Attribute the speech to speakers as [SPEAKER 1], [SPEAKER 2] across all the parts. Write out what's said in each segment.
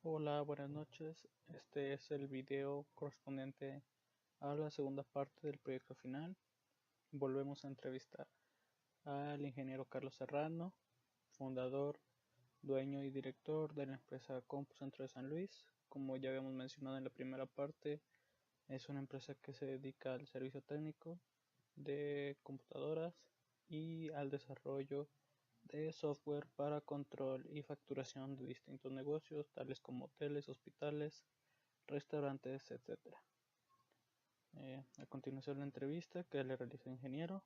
[SPEAKER 1] Hola, buenas noches. Este es el video correspondiente a la segunda parte del proyecto final. Volvemos a entrevistar al ingeniero Carlos Serrano, fundador, dueño y director de la empresa CompuCentro de San Luis. Como ya habíamos mencionado en la primera parte, es una empresa que se dedica al servicio técnico de computadoras y al desarrollo de software para control y facturación de distintos negocios, tales como hoteles, hospitales, restaurantes, etc. A continuación la entrevista que le realiza el ingeniero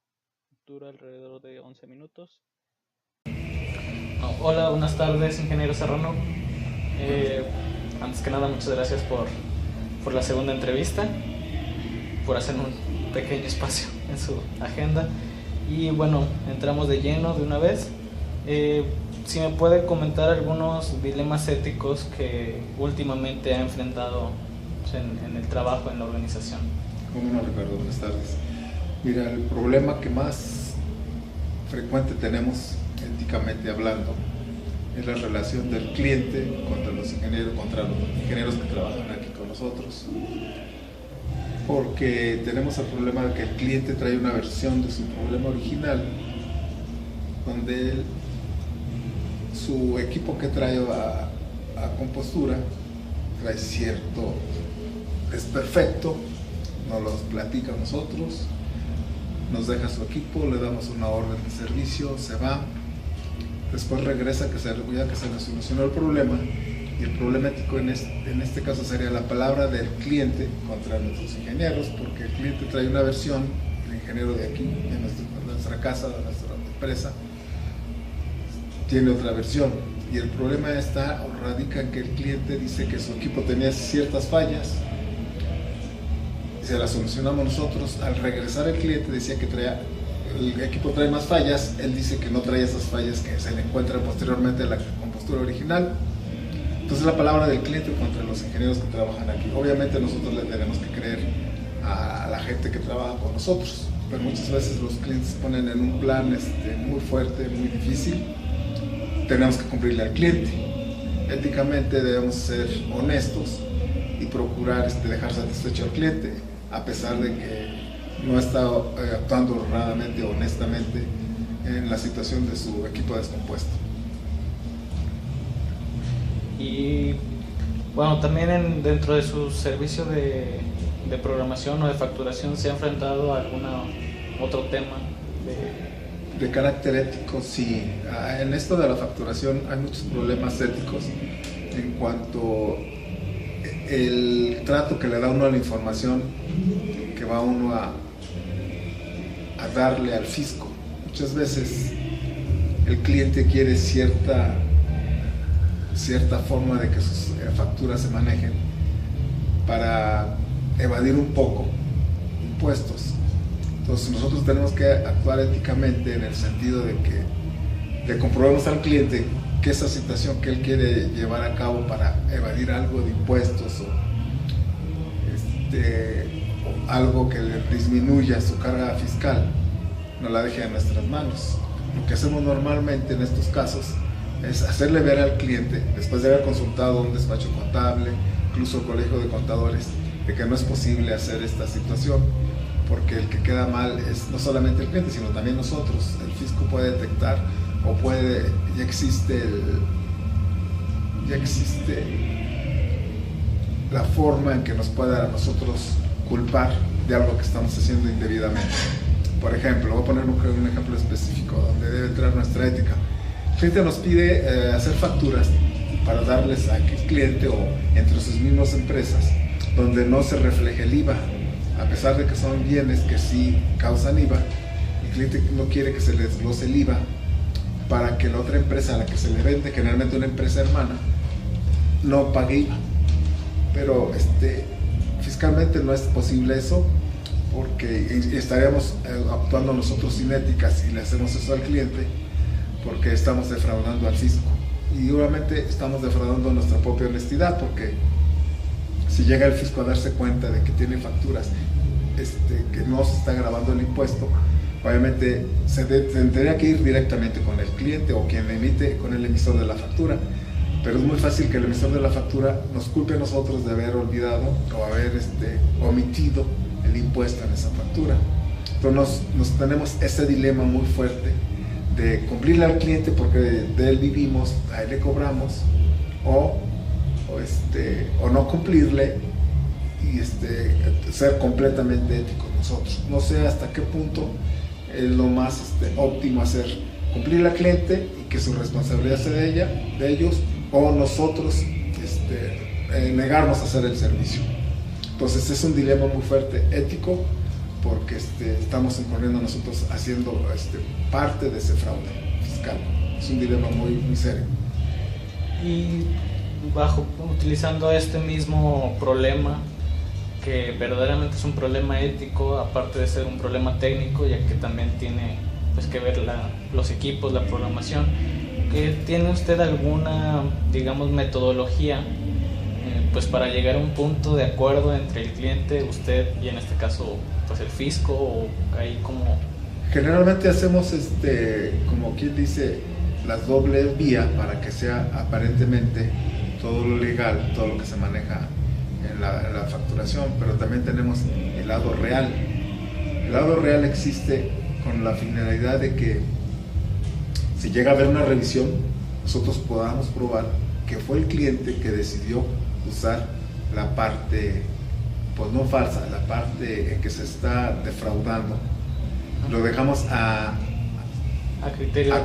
[SPEAKER 1] dura alrededor de 11 minutos.
[SPEAKER 2] Hola, buenas tardes, ingeniero Serrano. Antes que nada, muchas gracias por la segunda entrevista, por hacer un pequeño espacio en su agenda. Y bueno, entramos de lleno de una vez. Si me puede comentar algunos dilemas éticos que últimamente ha enfrentado en el trabajo, en la organización.
[SPEAKER 3] ¿Cómo no, Ricardo? Buenas tardes. Mira, el problema que más frecuente tenemos, éticamente hablando, es la relación del cliente contra los ingenieros que trabajan aquí con nosotros. Porque tenemos el problema de que el cliente trae una versión de su problema original, donde su equipo que trae a compostura trae cierto desperfecto, nos los platica a nosotros, nos deja su equipo, le damos una orden de servicio, se va, después regresa ya que se le solucionó el problema. Y el problema ético en este caso sería la palabra del cliente contra nuestros ingenieros, porque el cliente trae una versión, el ingeniero de aquí, de nuestra casa, de nuestra empresa, tiene otra versión. Y el problema radica en que el cliente dice que su equipo tenía ciertas fallas, se las solucionamos nosotros. Al regresar el cliente decía que el equipo trae más fallas, él dice que no trae esas fallas que se le encuentran posteriormente en la compostura original. Entonces la palabra del cliente contra los ingenieros que trabajan aquí. Obviamente nosotros le tenemos que creer a la gente que trabaja con nosotros, pero muchas veces los clientes se ponen en un plan muy fuerte, muy difícil. Tenemos que cumplirle al cliente. Éticamente debemos ser honestos y procurar dejar satisfecho al cliente, a pesar de que no está actuando honradamente o honestamente en la situación de su equipo descompuesto.
[SPEAKER 2] Y bueno, también dentro de su servicio de programación o de facturación, ¿se ha enfrentado a algún otro tema
[SPEAKER 3] de carácter ético? Sí. En esto de la facturación hay muchos problemas éticos en cuanto el trato que le da uno a la información que va uno a darle al fisco. Muchas veces el cliente quiere cierta forma de que sus facturas se manejen para evadir un poco impuestos. Entonces nosotros tenemos que actuar éticamente en el sentido de comprobarnos al cliente que esa situación que él quiere llevar a cabo para evadir algo de impuestos o algo que le disminuya su carga fiscal, no la deje en nuestras manos. Lo que hacemos normalmente en estos casos es hacerle ver al cliente, después de haber consultado un despacho contable, incluso el colegio de contadores, de que no es posible hacer esta situación, porque el que queda mal es no solamente el cliente, sino también nosotros. El fisco puede detectar ya existe la forma en que nos pueda a nosotros culpar de algo que estamos haciendo indebidamente. Por ejemplo, voy a poner un ejemplo específico donde debe entrar nuestra ética. El cliente nos pide hacer facturas para darles al cliente o entre sus mismas empresas donde no se refleje el IVA, a pesar de que son bienes que sí causan IVA. El cliente no quiere que se les desglose el IVA para que la otra empresa a la que se le vende, generalmente una empresa hermana, no pague IVA. Pero fiscalmente no es posible eso, porque estaríamos actuando nosotros sin ética si le hacemos eso al cliente, porque estamos defraudando al fisco. Y obviamente estamos defraudando nuestra propia honestidad, porque si llega el fisco a darse cuenta de que tiene facturas que no se está grabando el impuesto, obviamente tendría que ir directamente con el cliente o quien emite con el emisor de la factura pero es muy fácil que el emisor de la factura nos culpe a nosotros de haber olvidado o haber omitido el impuesto en esa factura. Entonces nos tenemos ese dilema muy fuerte de cumplirle al cliente porque de él vivimos, a él le cobramos, o no cumplirle y ser completamente éticos nosotros. No sé hasta qué punto es lo más óptimo hacer, cumplirle al cliente y que su responsabilidad sea de ellos, o nosotros negarnos a hacer el servicio. Entonces es un dilema muy fuerte ético, porque estamos incurriendo nosotros haciendo parte de ese fraude fiscal. Es un dilema muy, muy serio.
[SPEAKER 2] Y utilizando este mismo problema, que verdaderamente es un problema ético, aparte de ser un problema técnico, ya que también tiene pues que ver los equipos, la programación, ¿tiene usted alguna, digamos, metodología pues para llegar a un punto de acuerdo entre el cliente, usted y en este caso pues el fisco, o ahí como?
[SPEAKER 3] Generalmente hacemos como quien dice, las dobles vías para que sea aparentemente todo lo legal, todo lo que se maneja en la facturación, pero también tenemos el lado real. El lado real existe con la finalidad de que si llega a haber una revisión, nosotros podamos probar que fue el cliente que decidió usar la parte, pues no falsa, la parte en que se está defraudando. Lo dejamos a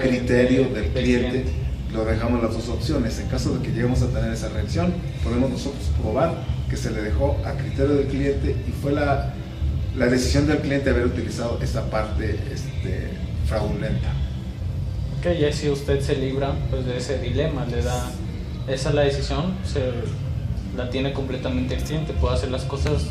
[SPEAKER 3] criterio del cliente. Lo dejamos las dos opciones. En caso de que lleguemos a tener esa revisión, podemos nosotros probar que se le dejó a criterio del cliente y fue la decisión del cliente haber utilizado esa parte fraudulenta.
[SPEAKER 2] Ok, ya si usted se libra pues de ese dilema, le da, esa es la decisión, la tiene completamente el cliente, puede hacer las cosas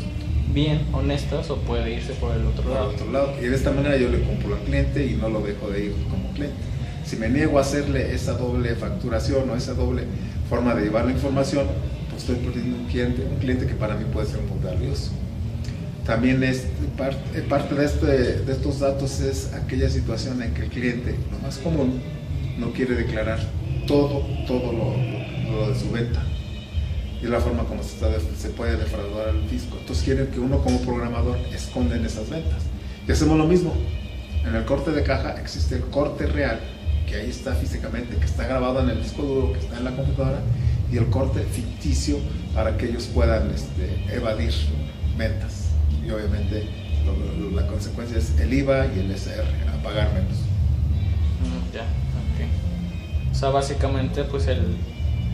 [SPEAKER 2] bien, honestas, o puede irse por el otro lado.
[SPEAKER 3] Y de esta manera yo le cumplo al cliente y no lo dejo de ir como cliente. Si me niego a hacerle esa doble facturación o esa doble forma de llevar la información, pues estoy perdiendo un cliente que para mí puede ser muy valioso. También parte de estos datos es aquella situación en que el cliente, lo más común, no quiere declarar todo lo de su venta. Y es la forma como se puede defraudar al fisco. Entonces quieren que uno como programador esconda en esas ventas. Y hacemos lo mismo. En el corte de caja existe el corte real, que ahí está físicamente, que está grabado en el disco duro, que está en la computadora, y el corte ficticio para que ellos puedan evadir ventas. Y obviamente la consecuencia es el IVA y el SR, a pagar menos.
[SPEAKER 2] Ya, ok. O sea, básicamente pues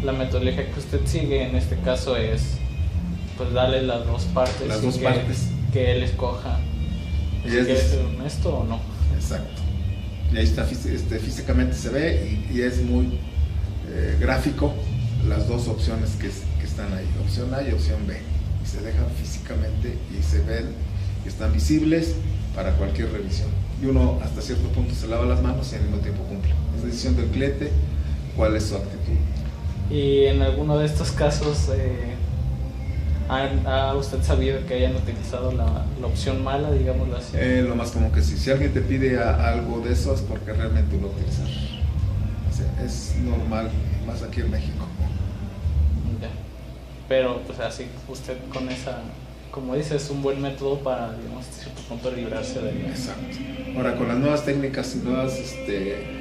[SPEAKER 2] la metodología que usted sigue en este caso es pues darle las dos partes.
[SPEAKER 3] Las dos partes.
[SPEAKER 2] Que él escoja si quiere ser honesto o no.
[SPEAKER 3] Exacto. Y ahí está, físicamente se ve y es muy gráfico las dos opciones que están ahí, opción A y opción B. Y se dejan físicamente y se ven y están visibles para cualquier revisión. Y uno hasta cierto punto se lava las manos y al mismo tiempo cumple. Es decisión del cliente cuál es su actitud.
[SPEAKER 2] Y en alguno de estos casos, ¿ha usted sabido que hayan utilizado la opción mala, digámoslo así?
[SPEAKER 3] Lo más como que si alguien te pide algo de eso es porque realmente lo va a utilizar. O sea, es normal, más aquí en México.
[SPEAKER 2] Ya. Pero pues así usted con esa, como dice, es un buen método para, digamos, a cierto punto librarse de ello.
[SPEAKER 3] Exacto. Ahora, con las nuevas técnicas y nuevos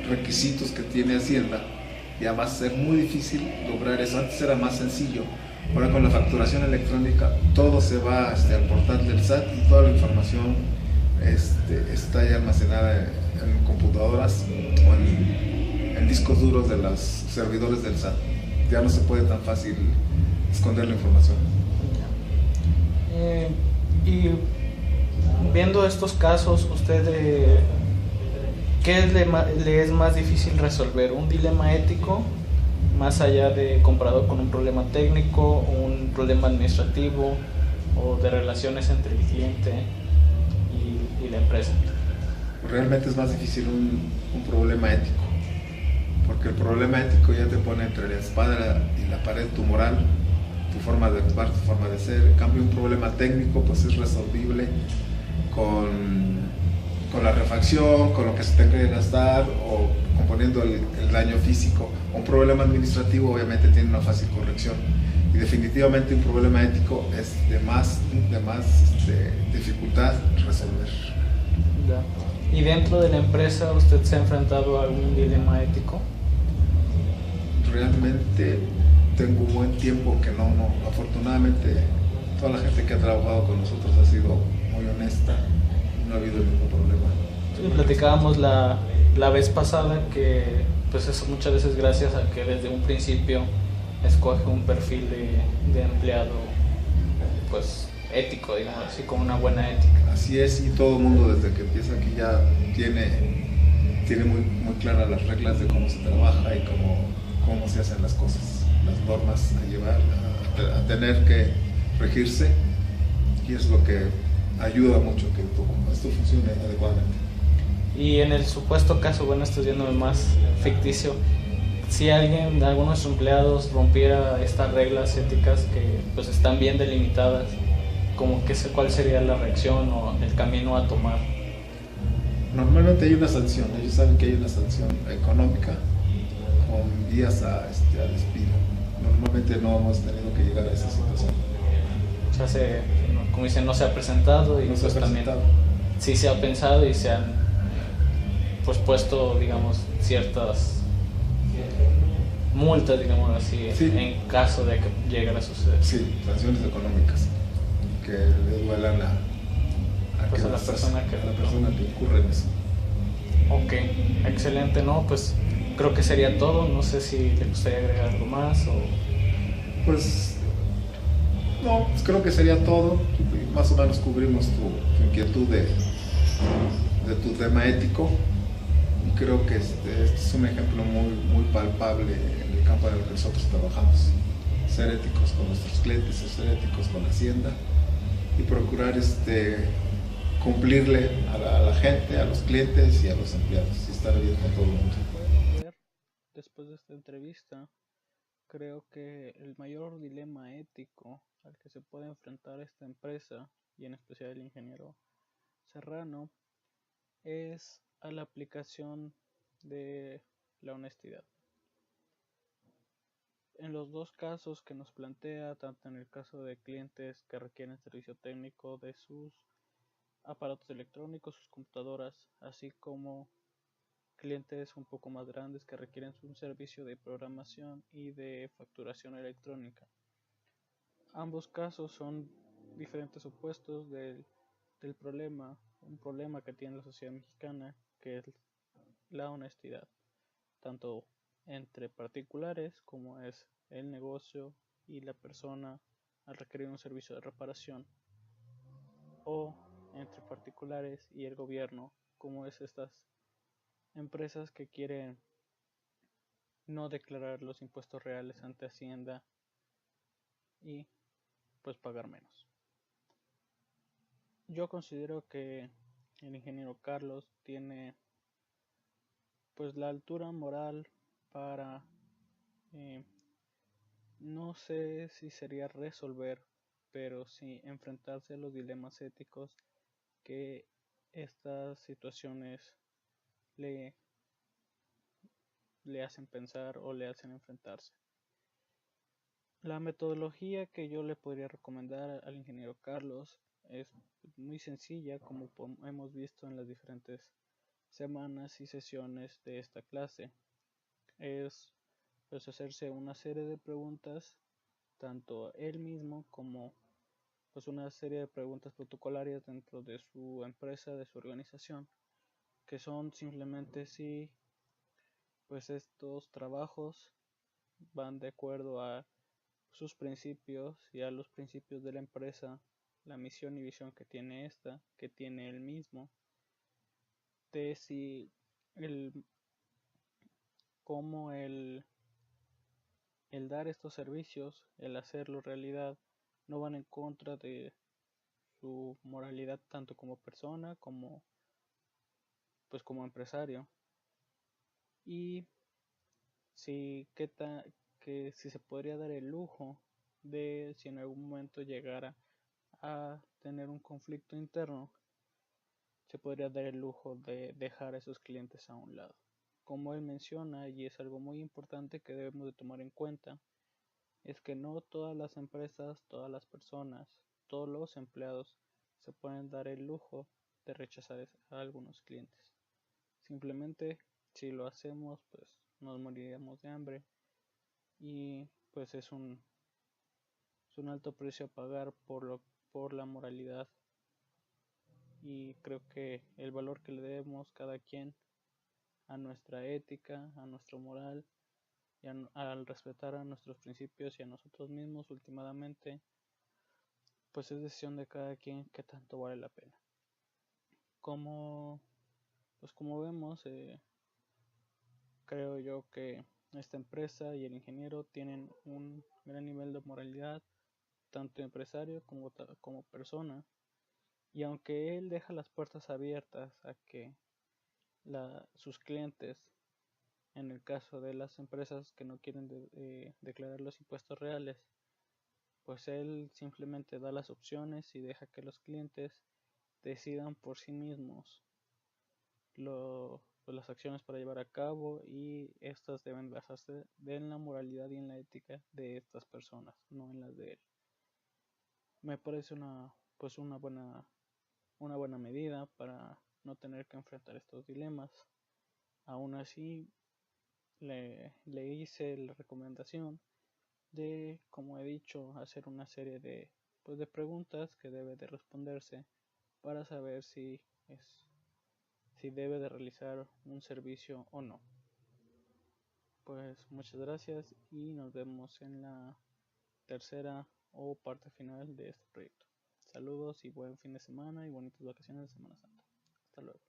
[SPEAKER 3] requisitos que tiene Hacienda, ya va a ser muy difícil lograr eso. Antes era más sencillo. Ahora con la facturación electrónica todo se va al portal del SAT y toda la información está ya almacenada en computadoras o en discos duros de los servidores del SAT. Ya no se puede tan fácil esconder la información.
[SPEAKER 2] Y viendo estos casos, ¿usted qué le es más difícil resolver? ¿Un dilema ético, más allá de comparado con un problema técnico, un problema administrativo o de relaciones entre el cliente y la empresa?
[SPEAKER 3] Realmente es más difícil un problema ético, porque el problema ético ya te pone entre la espada y la pared tu moral, tu forma de actuar, tu forma de ser. En cambio, un problema técnico pues es resolvible con la refacción, con lo que se tenga que gastar o con componiendo el daño físico. Un problema administrativo obviamente tiene una fácil corrección, y definitivamente un problema ético es de más dificultad resolver.
[SPEAKER 2] Ya. ¿Y dentro de la empresa usted se ha enfrentado a algún dilema ético?
[SPEAKER 3] Realmente tengo buen tiempo que no, afortunadamente toda la gente que ha trabajado con nosotros ha sido muy honesta, no ha habido ningún problema.
[SPEAKER 2] Sí, platicábamos la vez pasada que pues eso muchas veces gracias a que desde un principio escoge un perfil de empleado pues ético, digamos así, con una buena ética.
[SPEAKER 3] Así es, y todo el mundo desde que empieza aquí ya tiene muy claras las reglas de cómo se trabaja y cómo se hacen las cosas, las normas a llevar, a tener que regirse, y es lo que ayuda mucho que esto funcione adecuadamente.
[SPEAKER 2] Y en el supuesto caso, bueno, esto es yéndome más ficticio, si algunos de nuestros empleados rompiera estas reglas éticas que pues están bien delimitadas, como que cuál sería la reacción o el camino a tomar.
[SPEAKER 3] Normalmente hay una sanción, ellos saben que hay una sanción económica con vías a despido. Normalmente no hemos tenido que llegar a esa situación.
[SPEAKER 2] O sea, como dicen, no se ha presentado y
[SPEAKER 3] no
[SPEAKER 2] pues también sí se ha pensado y se han pues puesto, digamos, ciertas multas, digamos así,
[SPEAKER 3] sí,
[SPEAKER 2] en caso de que llegara a suceder.
[SPEAKER 3] Sí, sanciones económicas que le duelan a
[SPEAKER 2] la persona
[SPEAKER 3] que incurre en eso.
[SPEAKER 2] Ok, excelente, ¿no? Pues creo que sería todo, no sé si le gustaría agregar algo más o...
[SPEAKER 3] Pues no, pues creo que sería todo, más o menos cubrimos tu inquietud de tu tema ético, y creo que este es un ejemplo muy palpable en el campo en el que nosotros trabajamos. Ser éticos con nuestros clientes, ser éticos con Hacienda y procurar cumplirle a la gente, a los clientes y a los empleados, y estar bien con todo el mundo.
[SPEAKER 1] Después de esta entrevista, creo que el mayor dilema ético al que se puede enfrentar esta empresa, y en especial el ingeniero Serrano, es a la aplicación de la honestidad. En los dos casos que nos plantea, tanto en el caso de clientes que requieren servicio técnico de sus aparatos electrónicos, sus computadoras, así como clientes un poco más grandes que requieren un servicio de programación y de facturación electrónica. Ambos casos son diferentes opuestos del problema, un problema que tiene la sociedad mexicana, que es la honestidad, tanto entre particulares como es el negocio y la persona al requerir un servicio de reparación, o entre particulares y el gobierno, como es estas empresas que quieren no declarar los impuestos reales ante Hacienda y pues pagar menos. Yo considero que el ingeniero Carlos tiene pues la altura moral para no sé si sería resolver, pero sí enfrentarse a los dilemas éticos que estas situaciones le hacen pensar o le hacen enfrentarse. La metodología que yo le podría recomendar al ingeniero Carlos es muy sencilla, como hemos visto en las diferentes semanas y sesiones de esta clase. Es pues hacerse una serie de preguntas, tanto él mismo como pues una serie de preguntas protocolarias dentro de su empresa, de su organización, que son simplemente si pues estos trabajos van de acuerdo a sus principios y a los principios de la empresa, la misión y visión que tiene esta, que tiene él mismo, de si cómo el dar estos servicios, el hacerlo realidad, no van en contra de su moralidad tanto como persona como pues como empresario, y si que si se podría dar el lujo de, si en algún momento llegara a tener un conflicto interno, se podría dar el lujo de dejar a esos clientes a un lado. como él menciona, y es algo muy importante que debemos de tomar en cuenta, es que no todas las empresas, todas las personas, todos los empleados se pueden dar el lujo de rechazar a algunos clientes. Simplemente si lo hacemos, pues nos moriríamos de hambre y pues es un alto precio a pagar por la moralidad, y creo que el valor que le debemos cada quien a nuestra ética, a nuestra moral y al respetar a nuestros principios y a nosotros mismos últimamente, pues es decisión de cada quien qué tanto vale la pena. Como como vemos, creo yo que esta empresa y el ingeniero tienen un gran nivel de moralidad, tanto empresario como persona, y aunque él deja las puertas abiertas a que sus clientes, en el caso de las empresas que no quieren declarar los impuestos reales, pues él simplemente da las opciones y deja que los clientes decidan por sí mismos pues las acciones para llevar a cabo, y estas deben basarse en la moralidad y en la ética de estas personas, no en las de él. Me parece una buena medida para no tener que enfrentar estos dilemas. Aún así, le hice la recomendación de, como he dicho, hacer una serie de preguntas que debe de responderse para saber si debe de realizar un servicio o no. Pues muchas gracias y nos vemos en la tercera o parte final de este proyecto. Saludos y buen fin de semana y bonitas vacaciones de Semana Santa. Hasta luego.